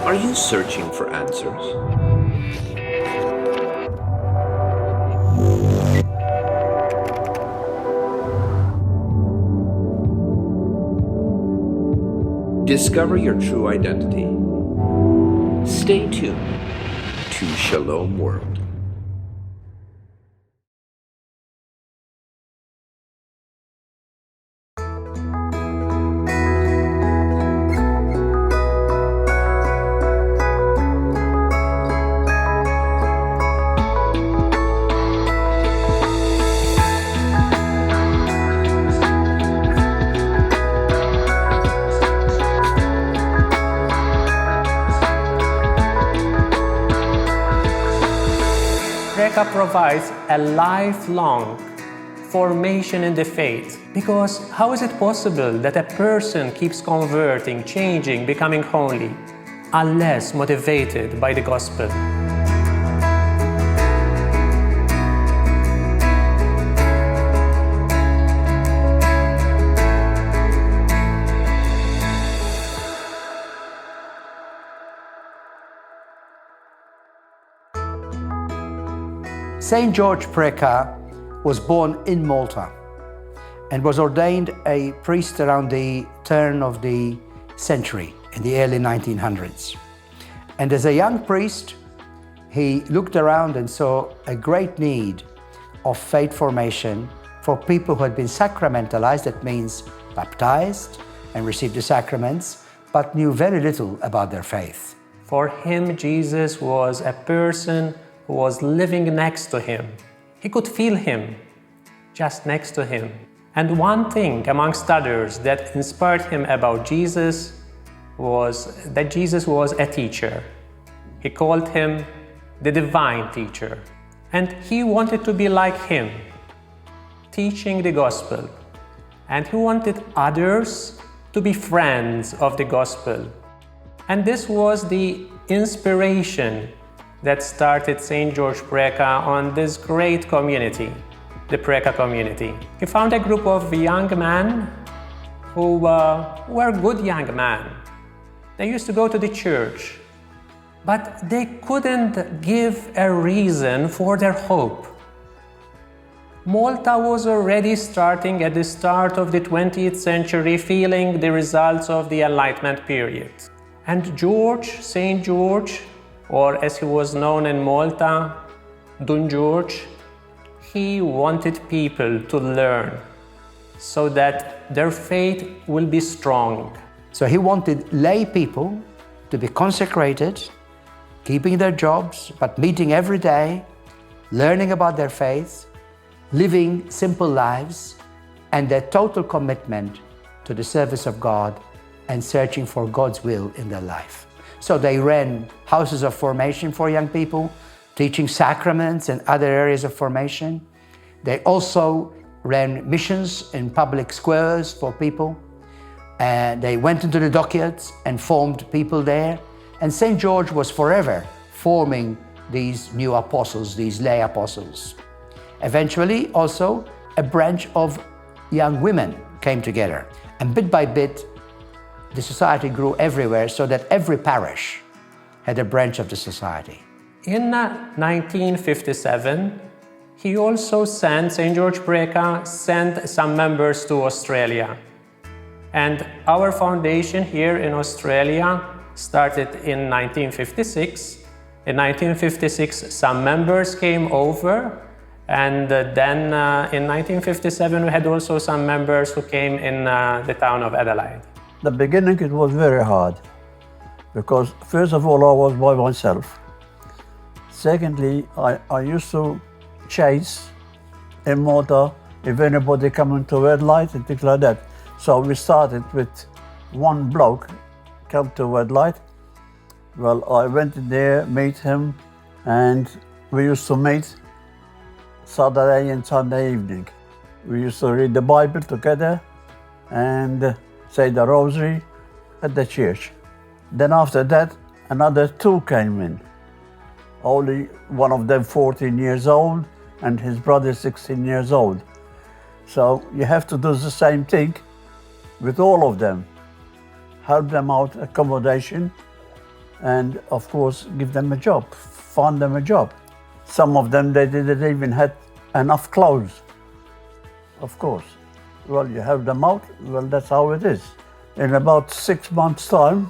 Are you searching for answers? Discover your true identity. Stay tuned to Shalom World. Preca provides a lifelong formation in the faith, because how is it possible that a person keeps converting, changing, becoming holy, unless motivated by the gospel? Saint George Preca was born in Malta and was ordained a priest around the turn of the century in the early 1900s. And as a young priest, he looked around and saw a great need of faith formation for people who had been sacramentalized, that means baptized and received the sacraments, but knew very little about their faith. For him, Jesus was a person who was living next to him. He could feel him just next to him. And one thing amongst others that inspired him about Jesus was that Jesus was a teacher. He called him the divine teacher. And he wanted to be like him, teaching the gospel. And he wanted others to be friends of the gospel. And this was the inspiration that started St. George Preca on this great community, the Preca community. He found a group of young men who were good young men. They used to go to the church, but they couldn't give a reason for their hope. Malta was already starting at the start of the 20th century, feeling the results of the Enlightenment period. And George, St. George, or as he was known in Malta, Don George, he wanted people to learn so that their faith will be strong. So he wanted lay people to be consecrated, keeping their jobs, but meeting every day, learning about their faith, living simple lives, and their total commitment to the service of God and searching for God's will in their life. So they ran houses of formation for young people, teaching sacraments and other areas of formation. They also ran missions in public squares for people. And they went into the dockyards and formed people there. And St. George was forever forming these new apostles, these lay apostles. Eventually, also, a branch of young women came together. And bit by bit, the society grew everywhere, so that every parish had a branch of the society. In 1957, he also sent, St. George Preca sent some members to Australia. And our foundation here in Australia started in 1956. In 1956, some members came over, and then in 1957, we had also some members who came in the town of Adelaide. The beginning, it was very hard, because first of all, I was by myself. Secondly, I used to chase in Malta if anybody coming to red light and things like that. So we started with one bloke come to red light. Well, I went in there, meet him, and we used to meet Saturday and Sunday evening. We used to read the Bible together and say the rosary at the church. Then after that, another two came in. Only one of them 14 years old and his brother 16 years old. So you have to do the same thing with all of them. Help them out, accommodation, and of course give them a job, find them a job. Some of them, they didn't even have enough clothes, of course. Well, you have them out, well, that's how it is. In about 6 months' time,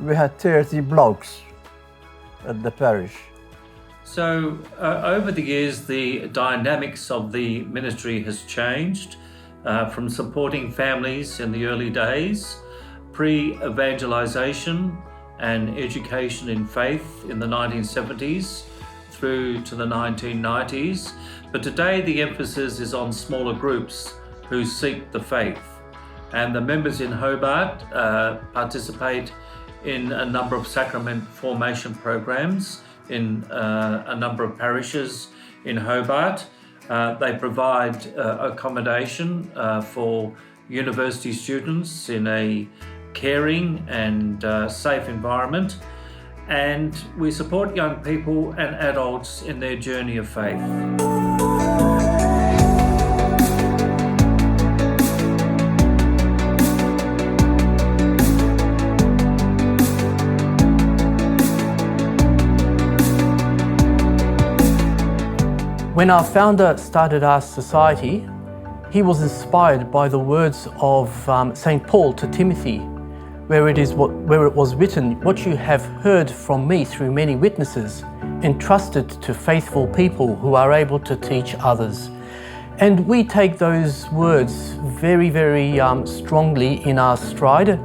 we had 30 blokes at the parish. So over the years, the dynamics of the ministry has changed from supporting families in the early days, pre-evangelization and education in faith in the 1970s through to the 1990s. But today the emphasis is on smaller groups who seek the faith. And the members in Hobart participate in a number of sacrament formation programs in a number of parishes in Hobart. They provide accommodation for university students in a caring and safe environment. And we support young people and adults in their journey of faith. When our founder started our society, he was inspired by the words of St. Paul to Timothy, where it was written, "What you have heard from me through many witnesses, entrusted to faithful people who are able to teach others." And we take those words very, very strongly in our stride.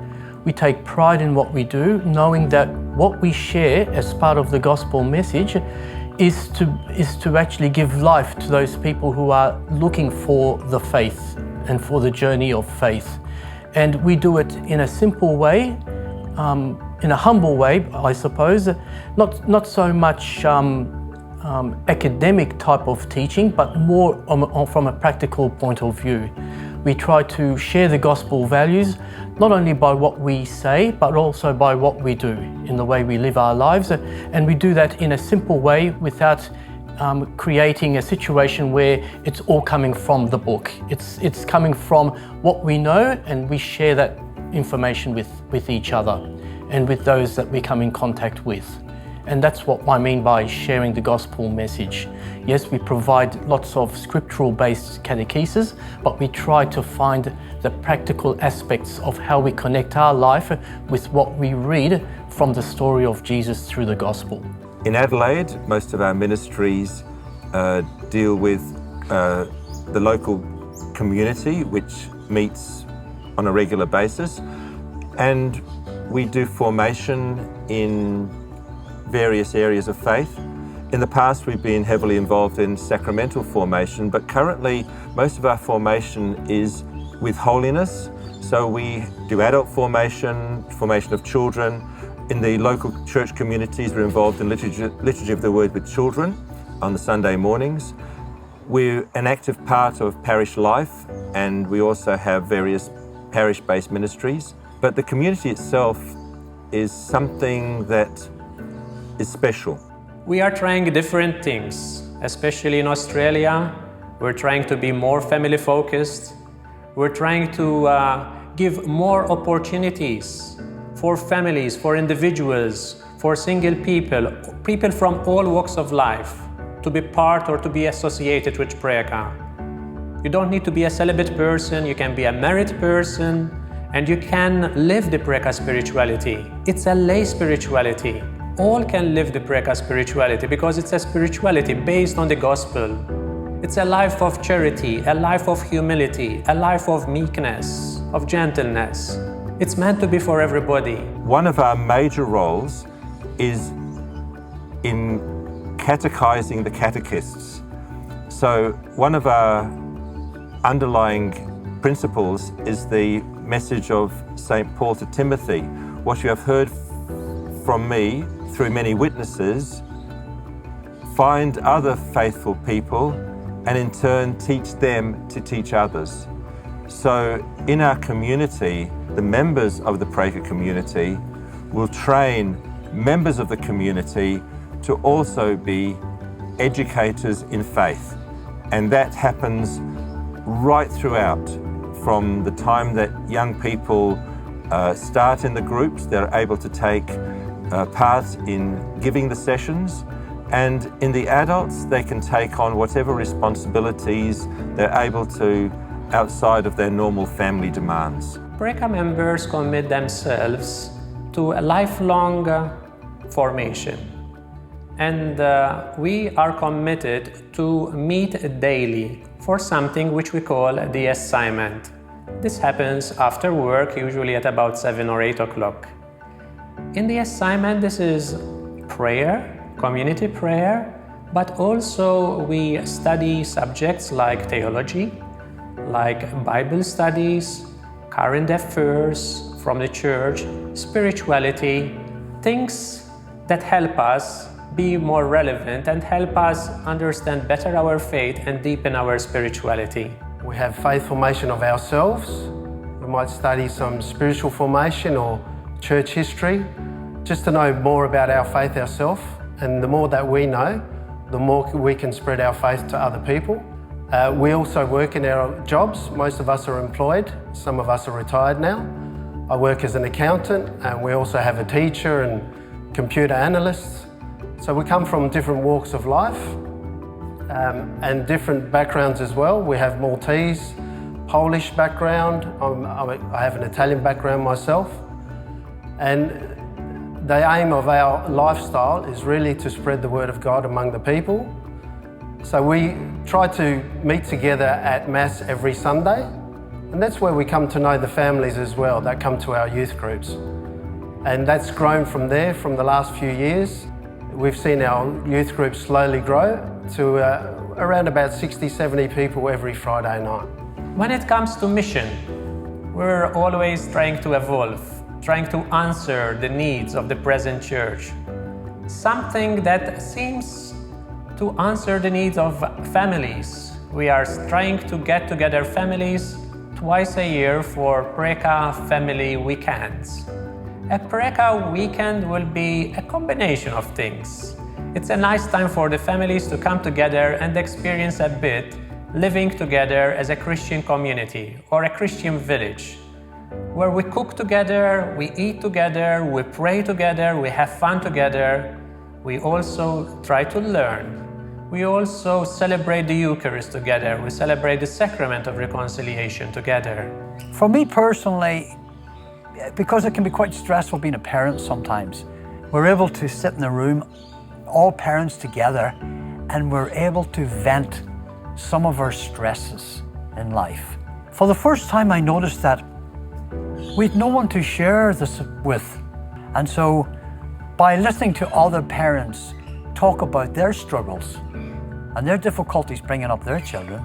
We take pride in what we do, knowing that what we share as part of the gospel message is to actually give life to those people who are looking for the faith and for the journey of faith. And we do it in a simple way, in a humble way, I suppose, not so much academic type of teaching, but more from a practical point of view. We try to share the gospel values, not only by what we say, but also by what we do, in the way we live our lives. And we do that in a simple way without creating a situation where it's all coming from the book. It's coming from what we know, and we share that information with each other and with those that we come in contact with. And that's what I mean by sharing the gospel message. Yes, we provide lots of scriptural-based catechesis, but we try to find the practical aspects of how we connect our life with what we read from the story of Jesus through the gospel. In Adelaide, most of our ministries deal with the local community, which meets on a regular basis, and we do formation in various areas of faith. In the past, we've been heavily involved in sacramental formation, but currently most of our formation is with holiness. So we do adult formation of children. In the local church communities, we're involved in liturgy of the word with children on the Sunday mornings. We're an active part of parish life, and we also have various parish-based ministries. But the community itself is something that is special. We are trying different things, especially in Australia. We're trying to be more family-focused. We're trying to give more opportunities for families, for individuals, for single people, people from all walks of life, to be part or to be associated with Preca. You don't need to be a celibate person, you can be a married person, and you can live the Preca spirituality. It's a lay spirituality. All can live the Preca spirituality because it's a spirituality based on the gospel. It's a life of charity, a life of humility, a life of meekness, of gentleness. It's meant to be for everybody. One of our major roles is in catechizing the catechists. So one of our underlying principles is the message of St. Paul to Timothy. What you have heard from me through many witnesses, find other faithful people and in turn teach them to teach others. So in our community, the members of the Preca community will train members of the community to also be educators in faith. And that happens right throughout, from the time that young people start in the groups, they're able to take part in giving the sessions, and in the adults they can take on whatever responsibilities they're able to outside of their normal family demands. Preca members commit themselves to a lifelong formation, and we are committed to meet daily for something which we call the assignment. This happens after work, usually at about 7 or 8 o'clock. In the assignment, this is prayer, community prayer, but also we study subjects like theology, like Bible studies, current affairs from the church, spirituality, things that help us be more relevant and help us understand better our faith and deepen our spirituality. We have faith formation of ourselves. We might study some spiritual formation or church history, just to know more about our faith ourselves. And the more that we know, the more we can spread our faith to other people. We also work in our jobs. Most of us are employed. Some of us are retired now. I work as an accountant, and we also have a teacher and computer analysts. So we come from different walks of life and different backgrounds as well. We have Maltese, Polish background. I have an Italian background myself. And the aim of our lifestyle is really to spread the word of God among the people. So we try to meet together at Mass every Sunday, and that's where we come to know the families as well that come to our youth groups. And that's grown from there from the last few years. We've seen our youth groups slowly grow to around about 60, 70 people every Friday night. When it comes to mission, we're always trying to evolve, trying to answer the needs of the present church. Something that seems to answer the needs of families. We are trying to get together families twice a year for Preca Family weekends. A Preca weekend will be a combination of things. It's a nice time for the families to come together and experience a bit living together as a Christian community or a Christian village, where we cook together, we eat together, we pray together, we have fun together. We also try to learn. We also celebrate the Eucharist together. We celebrate the sacrament of reconciliation together. For me personally, because it can be quite stressful being a parent sometimes, we're able to sit in the room, all parents together, and we're able to vent some of our stresses in life. For the first time, I noticed that we'd no one to share this with. And so by listening to other parents talk about their struggles and their difficulties bringing up their children,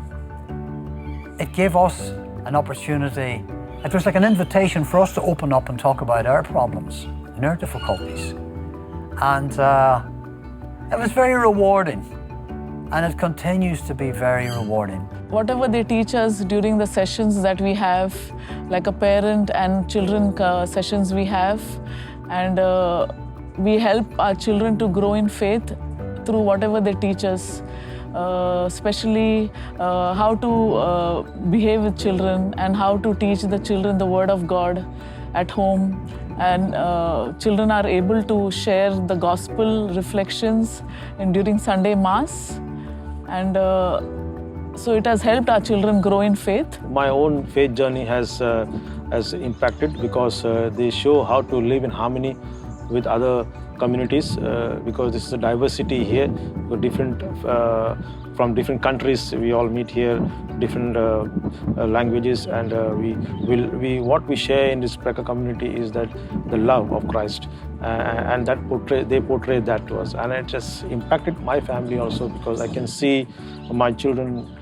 it gave us an opportunity. It was like an invitation for us to open up and talk about our problems and our difficulties. And it was very rewarding, and it continues to be very rewarding. Whatever they teach us during the sessions that we have, like a parent and children sessions we have, and we help our children to grow in faith through whatever they teach us. Especially how to behave with children and how to teach the children the Word of God at home. And children are able to share the gospel reflections during Sunday Mass. And so it has helped our children grow in faith. My own faith journey has impacted because they show how to live in harmony with other communities, because this is a diversity here, from different countries. We all meet here, different languages, and what we share in this Preca community is that the love of Christ, and that they portray that to us, and it has impacted my family also, because I can see my children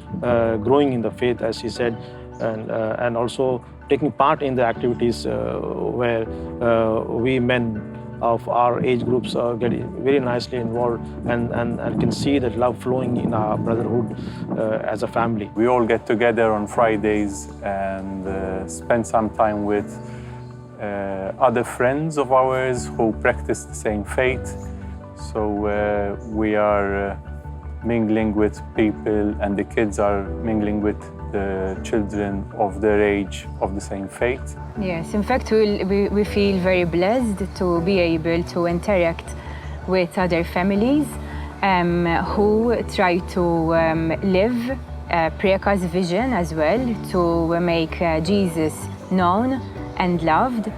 growing in the faith, as he said, and also taking part in the activities where we men of our age groups are getting very nicely involved, and can see that love flowing in our brotherhood as a family. We all get together on Fridays and spend some time with other friends of ours who practice the same faith. So we are mingling with people, and the kids are mingling with the children of their age, of the same faith. Yes, in fact, we feel very blessed to be able to interact with other families who try to live Preca's vision as well, to make Jesus known and loved.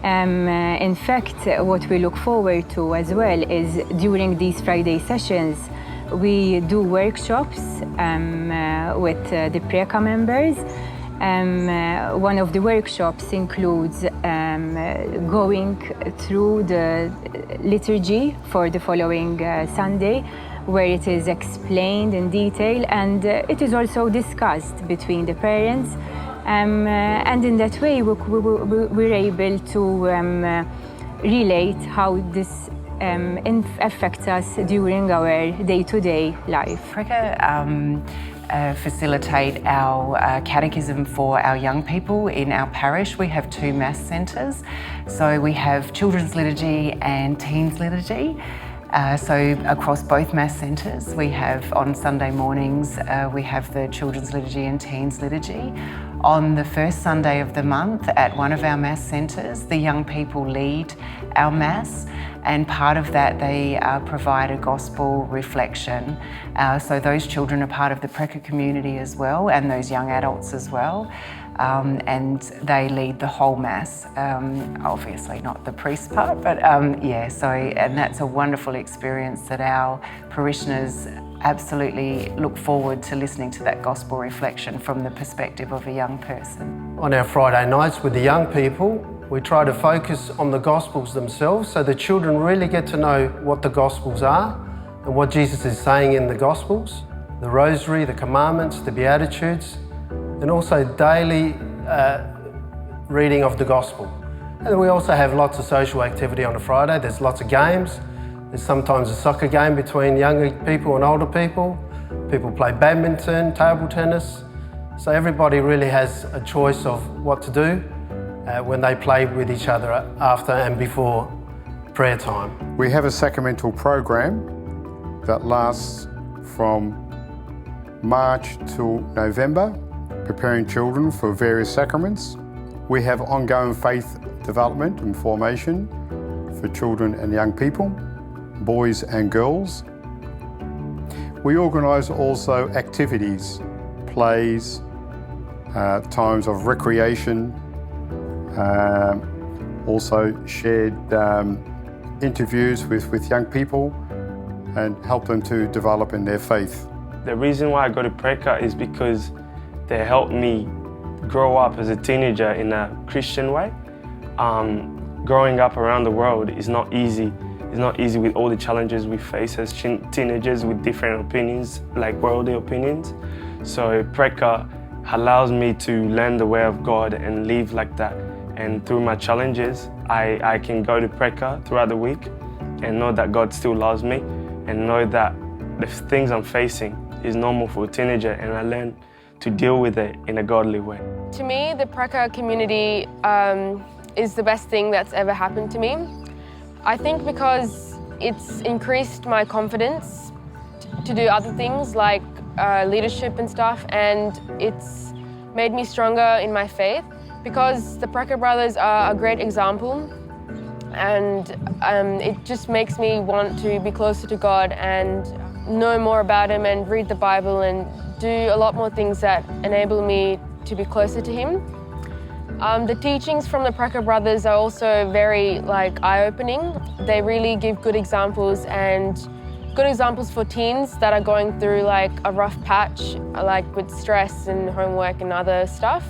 In fact, what we look forward to as well is during these Friday sessions, we do workshops with the Preca members. One of the workshops includes going through the liturgy for the following Sunday, where it is explained in detail, and it is also discussed between the parents. And in that way, we're able to relate how this affects us during our day-to-day life. Preca facilitate our catechism for our young people in our parish. We have 2 mass centres. So we have children's liturgy and teens liturgy. So across both mass centres, we have on Sunday mornings, we have the children's liturgy and teens liturgy. On the first Sunday of the month at one of our mass centres, the young people lead our mass, and part of that they provide a gospel reflection. So those children are part of the Preca community as well, and those young adults as well. And they lead the whole mass, obviously not the priest part, but yeah, so, and that's a wonderful experience that our parishioners absolutely look forward to listening to that gospel reflection from the perspective of a young person. On our Friday nights with the young people, we try to focus on the Gospels themselves, so the children really get to know what the Gospels are and what Jesus is saying in the Gospels, the Rosary, the Commandments, the Beatitudes, and also daily reading of the Gospel. And we also have lots of social activity on a Friday. There's lots of games. There's sometimes a soccer game between younger people and older people. People play badminton, table tennis. So everybody really has a choice of what to do when they play with each other after and before prayer time. We have a sacramental program that lasts from March till November, preparing children for various sacraments. We have ongoing faith development and formation for children and young people, boys and girls. We organise also activities, plays, times of recreation, also shared interviews with young people and help them to develop in their faith. The reason why I go to Preca is because they help me grow up as a teenager in a Christian way. Growing up around the world is not easy. It's not easy with all the challenges we face as teenagers with different opinions, like worldly opinions. So Preca allows me to learn the way of God and live like that. And through my challenges, I can go to Preca throughout the week and know that God still loves me and know that the things I'm facing is normal for a teenager, and I learn to deal with it in a godly way. To me, the Preca community is the best thing that's ever happened to me. I think because it's increased my confidence to do other things like leadership and stuff, and it's made me stronger in my faith because the Preca brothers are a great example, and it just makes me want to be closer to God and know more about Him and read the Bible and do a lot more things that enable me to be closer to Him. The teachings from the Preca brothers are also very eye-opening. They really give good examples for teens that are going through a rough patch, with stress and homework and other stuff.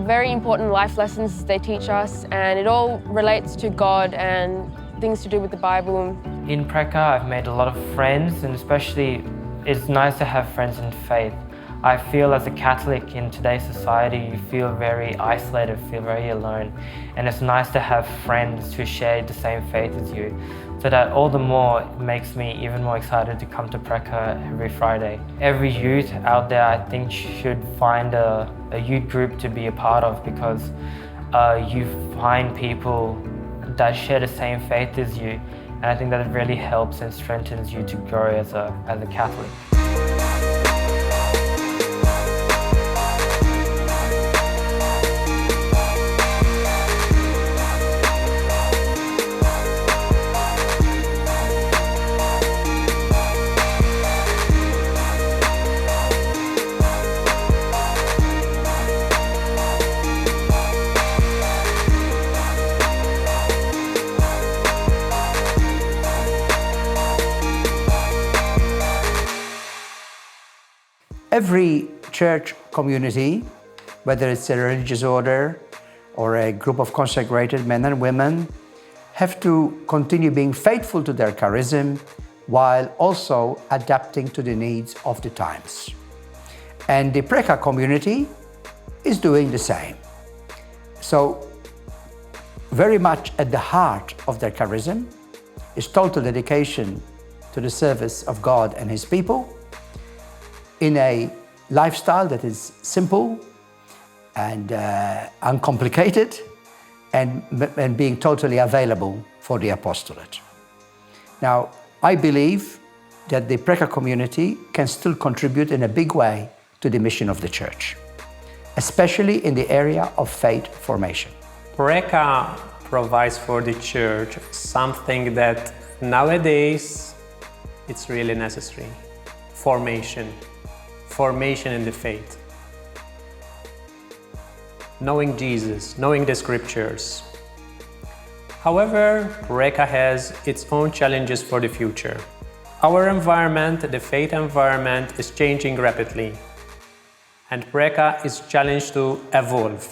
Very important life lessons they teach us, and it all relates to God and things to do with the Bible. In Preca, I've made a lot of friends, and especially it's nice to have friends in faith. I feel as a Catholic in today's society, you feel very isolated, feel very alone. And it's nice to have friends who share the same faith as you. So that all the more makes me even more excited to come to Preca every Friday. Every youth out there, I think, should find a youth group to be a part of, because you find people that share the same faith as you, And I think that it really helps and strengthens you to grow as a Catholic. Every church community, whether it's a religious order or a group of consecrated men and women, have to continue being faithful to their charism while also adapting to the needs of the times. And the Preca community is doing the same. So very much at the heart of their charism is total dedication to the service of God and His people, in a lifestyle that is simple and uncomplicated, and being totally available for the apostolate. Now, I believe that the Preca community can still contribute in a big way to the mission of the Church, especially in the area of faith formation. Preca provides for the Church something that nowadays it's really necessary: formation in the faith. Knowing Jesus, knowing the Scriptures. However, Preca has its own challenges for the future. Our environment, the faith environment, is changing rapidly, and Preca is challenged to evolve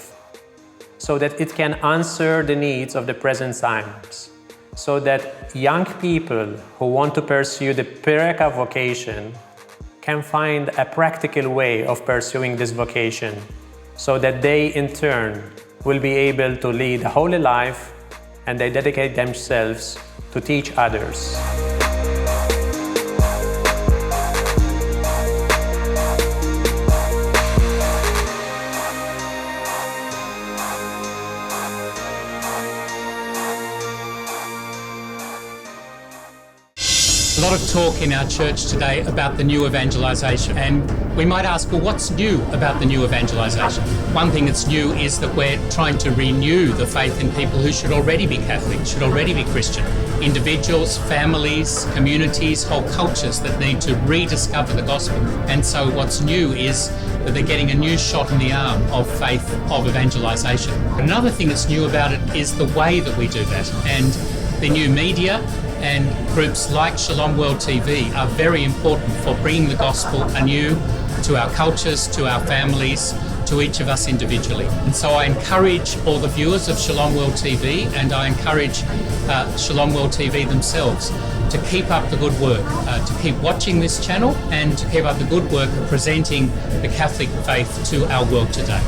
so that it can answer the needs of the present times, so that young people who want to pursue the Preca vocation can find a practical way of pursuing this vocation, so that they in turn will be able to lead a holy life and they dedicate themselves to teach others. A lot of talk in our church today about the new evangelization, and we might ask, well, what's new about the new evangelization? One thing that's new is that we're trying to renew the faith in people who should already be Catholic, should already be Christian. Individuals, families, communities, whole cultures that need to rediscover the gospel. And so what's new is that they're getting a new shot in the arm of faith, of evangelization. Another thing that's new about it is the way that we do that, and the new media and groups like Shalom World TV are very important for bringing the gospel anew to our cultures, to our families, to each of us individually. And so I encourage all the viewers of Shalom World TV, and I encourage Shalom World TV themselves to keep up the good work, to keep watching this channel and to keep up the good work of presenting the Catholic faith to our world today.